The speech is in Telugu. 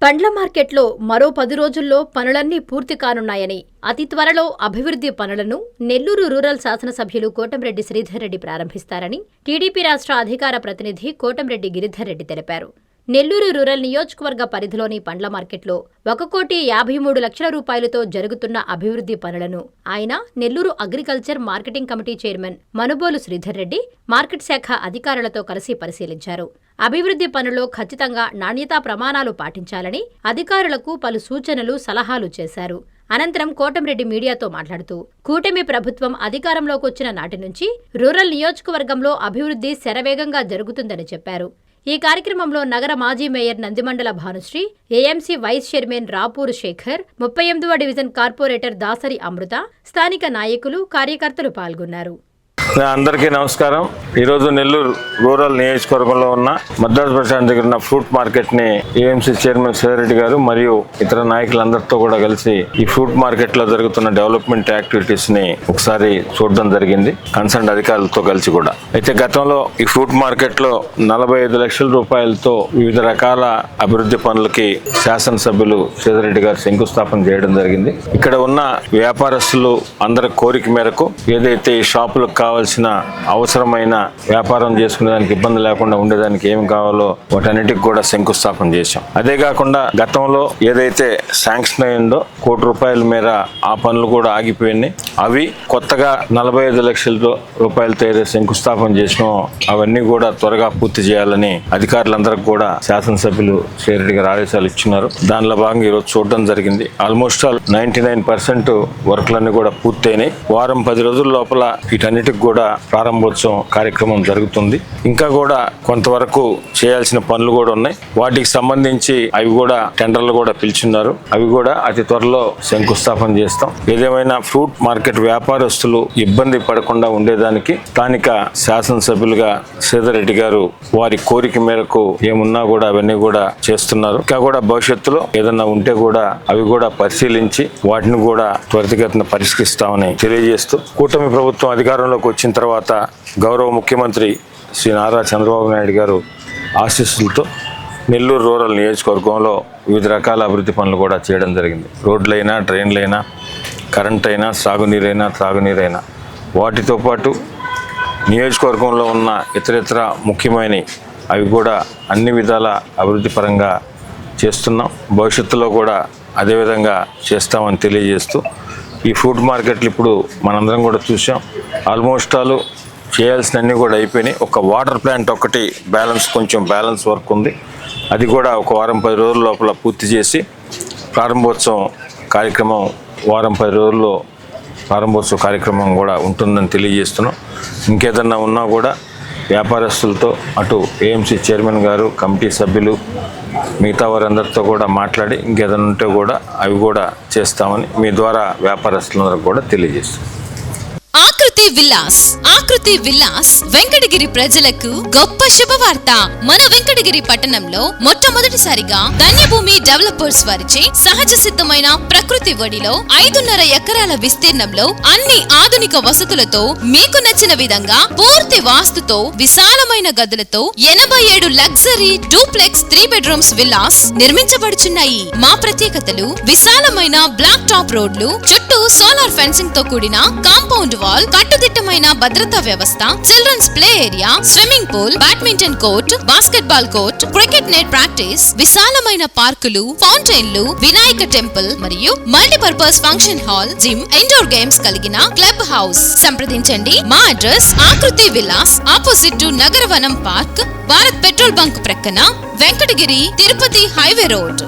పండ్ల మార్కెట్లో మరో 10 రోజుల్లో పనులన్నీ పూర్తి కానున్నాయని, అతి త్వరలో అభివృద్ధి పనులను నెల్లూరు రూరల్ శాసనసభ్యులు కోటంరెడ్డి శ్రీధర్ రెడ్డి ప్రారంభిస్తారని టీడీపీ రాష్ట్ర అధికార ప్రతినిధి కోటంరెడ్డి గిరిధర్ రెడ్డి తెలిపారు. నెల్లూరు రూరల్ నియోజకవర్గ పరిధిలోని పండ్ల మార్కెట్లో 1,53,00,000 రూపాయలతో జరుగుతున్న అభివృద్ధి పనులను ఆయన Nellore agriculture marketing committee chairman Manubolu Sridhar Reddy market శాఖ అధికారులతో కలిసి పరిశీలించారు. అభివృద్ధి పనుల్లో ఖచ్చితంగా నాణ్యతా ప్రమాణాలు పాటించాలని అధికారులకు పలు సూచనలు, సలహాలు చేశారు. అనంతరం కోటంరెడ్డి మీడియాతో మాట్లాడుతూ, కూటమి ప్రభుత్వం అధికారంలోకొచ్చిన నాటి నుంచి రూరల్ నియోజకవర్గంలో అభివృద్ధి శరవేగంగా జరుగుతుందని చెప్పారు. ఈ కార్యక్రమంలో నగర మాజీ mayor Nandimandala Bhanusri, AMC vice chairman Rapuru Shekhar, 38వ డివిజన్ కార్పొరేటర్ దాసరి అమృత, స్థానిక నాయకులు, కార్యకర్తలు పాల్గొన్నారు. అందరికీ నమస్కారం. ఈరోజు నెల్లూరు రూరల్ నియోజకవర్గంలో ఉన్న మద్రాసు బస్ స్టాండ్ దగ్గర ఉన్న ఫ్రూట్ మార్కెట్ ని ఏఎంసీ చైర్మన్ శ్రీధర్ గారు మరియు ఇతర నాయకులందరితో కూడా కలిసి ఈ ఫ్రూట్ మార్కెట్ లో జరుగుతున్న డెవలప్మెంట్ యాక్టివిటీస్ ని ఒకసారి చూడడం జరిగింది, కన్సర్న్ అధికారులతో కలిసి కూడా. అయితే గతంలో ఈ ఫ్రూట్ మార్కెట్ లో 45 లక్షల రూపాయలతో వివిధ రకాల అభివృద్ధి పనులకి శాసనసభ్యులు శ్రీధర్ గారు శంకుస్థాపన చేయడం జరిగింది. ఇక్కడ ఉన్న వ్యాపారస్తులు అందరి కోరిక మేరకు ఏదైతే ఈ షాపులకు కావాల్సిన అవసరమైన వ్యాపారం చేసుకునేదానికి ఇబ్బంది లేకుండా ఉండేదానికి ఏమి కావాలో వాటన్నిటికి కూడా శంకుస్థాపన చేశాం. అదే కాకుండా గతంలో ఏదైతే శాంక్షన్ అయిందో 1 కోటి రూపాయల మేర ఆ పనులు కూడా ఆగిపోయినాయి. అవి కొత్తగా 45 లక్షల రూపాయలతో ఏదైతే శంకుస్థాపన చేసినో అవన్నీ కూడా త్వరగా పూర్తి చేయాలని అధికారులందరికీ కూడా శాసనసభ్యులు శ్రీరెడ్డి గారు ఆదేశాలు ఇచ్చినారు. దానిలో భాగంగా ఈరోజు చూడడం జరిగింది. ఆల్మోస్ట్ 99% వర్క్లన్నీ కూడా పూర్తయినాయి. వారం 10 రోజుల లోపల వీటన్నిటికి కూడా ప్రారంభోత్సవం కార్యక్రమం జరుగుతుంది. ఇంకా కూడా కొంతవరకు చేయాల్సిన పనులు కూడా ఉన్నాయి. వాటికి సంబంధించి అవి కూడా టెండర్లు కూడా పిలిచున్నారు. అవి కూడా అతి త్వరలో శంకుస్థాపన చేస్తాం. ఏదేమైనా ఫ్రూట్ మార్కెట్ వ్యాపారస్తులు ఇబ్బంది పడకుండా ఉండేదానికి స్థానిక శాసనసభ్యులుగా శ్రీధర్ రెడ్డి గారు వారి కోరిక మేరకు ఏమున్నా కూడా అవన్నీ కూడా చేస్తున్నారు. ఇంకా కూడా భవిష్యత్తులో ఏదన్నా ఉంటే కూడా అవి కూడా పరిశీలించి వాటిని కూడా త్వరితగతిన పరిష్కరిస్తామని తెలియజేస్తూ, కూటమి ప్రభుత్వం అధికారంలోకి వచ్చిన తర్వాత గౌరవ ముఖ్యమంత్రి శ్రీ నారా చంద్రబాబు నాయుడు గారు ఆశీస్సులతో నెల్లూరు రూరల్ నియోజకవర్గంలో వివిధ రకాల అభివృద్ధి పనులు కూడా చేయడం జరిగింది. రోడ్లైనా, ట్రైన్లైనా, కరెంట్ అయినా, సాగునీరైనా, త్రాగునీరైనా, వాటితో పాటు నియోజకవర్గంలో ఉన్న ఇతరితర ముఖ్యమైనవి అవి కూడా అన్ని విధాల అభివృద్ధి పరంగా చేస్తున్నాం. భవిష్యత్తులో కూడా అదేవిధంగా చేస్తామని తెలియజేస్తూ, ఈ ఫ్రూట్ మార్కెట్లు ఇప్పుడు మనందరం కూడా చూసాం. ఆల్మోస్ట్ చేయాల్సినవన్నీ కూడా అయిపోయినాయి. ఒక వాటర్ ప్లాంట్ ఒకటి కొంచెం బ్యాలెన్స్ వర్క్ ఉంది. అది కూడా ఒక వారం 10 రోజుల లోపల పూర్తి చేసి ప్రారంభోత్సవం కార్యక్రమం వారం 10 రోజుల్లో ప్రారంభోత్సవ కార్యక్రమం కూడా ఉంటుందని తెలియజేస్తున్నాం. ఇంకేదన్నా ఉన్నా కూడా వ్యాపారస్తులతో అటు ఏఎంసీ చైర్మన్ గారు, కమిటీ సభ్యులు, మిగతా వారందరితో కూడా మాట్లాడి ఇంకేదైనా ఉంటే కూడా అవి కూడా చేస్తామని మీ ద్వారా వ్యాపారస్తులందరూ కూడా తెలియజేస్తాం. ఆకృతి విలాస్ వెంకటగిరి ప్రజలకు గొప్ప శుభవార్త. మన వెంకటగిరి పట్టణంలో మొట్టమొదటిసారిగా ధన్యభూమి డెవలపర్స్ వారిచే సహజ సిద్ధమైన ప్రకృతి ఒడిలో 5.5 ఎకరాల విస్తీర్ణంలో అన్ని ఆధునిక వసతులతో మీకు నచ్చిన విధంగా పూర్తి వాస్తుతో విశాలమైన గదులతో 87 లగ్జరీ డూప్లెక్స్ 3 బెడ్రూమ్స్ విల్లాస్ నిర్మించబడుచున్నాయి. మా ప్రత్యేకతలు: విశాలమైన బ్లాక్ టాప్ రోడ్లు, చుట్టూ సోలార్ ఫెన్సింగ్ తో కూడిన కాంపౌండ్ వాల్, కట్టుదిట్టమైన భద్రతా వ్యవస్థ, children's play area, swimming pool, badminton court, basketball court, cricket net practice, విశాలమైన పార్కులు, ఫౌంటైన్లు, వినాయక టెంపుల్ మరియు multipurpose function hall, gym, indoor games కలిగిన క్లబ్ హౌస్. సంప్రదించండి. మా address Akruti Vilas, opposite to Nagaravanam park, Bharat petrol bunk ప్రక్కన, వెంకటగిరి తిరుపతి హైవే రోడ్.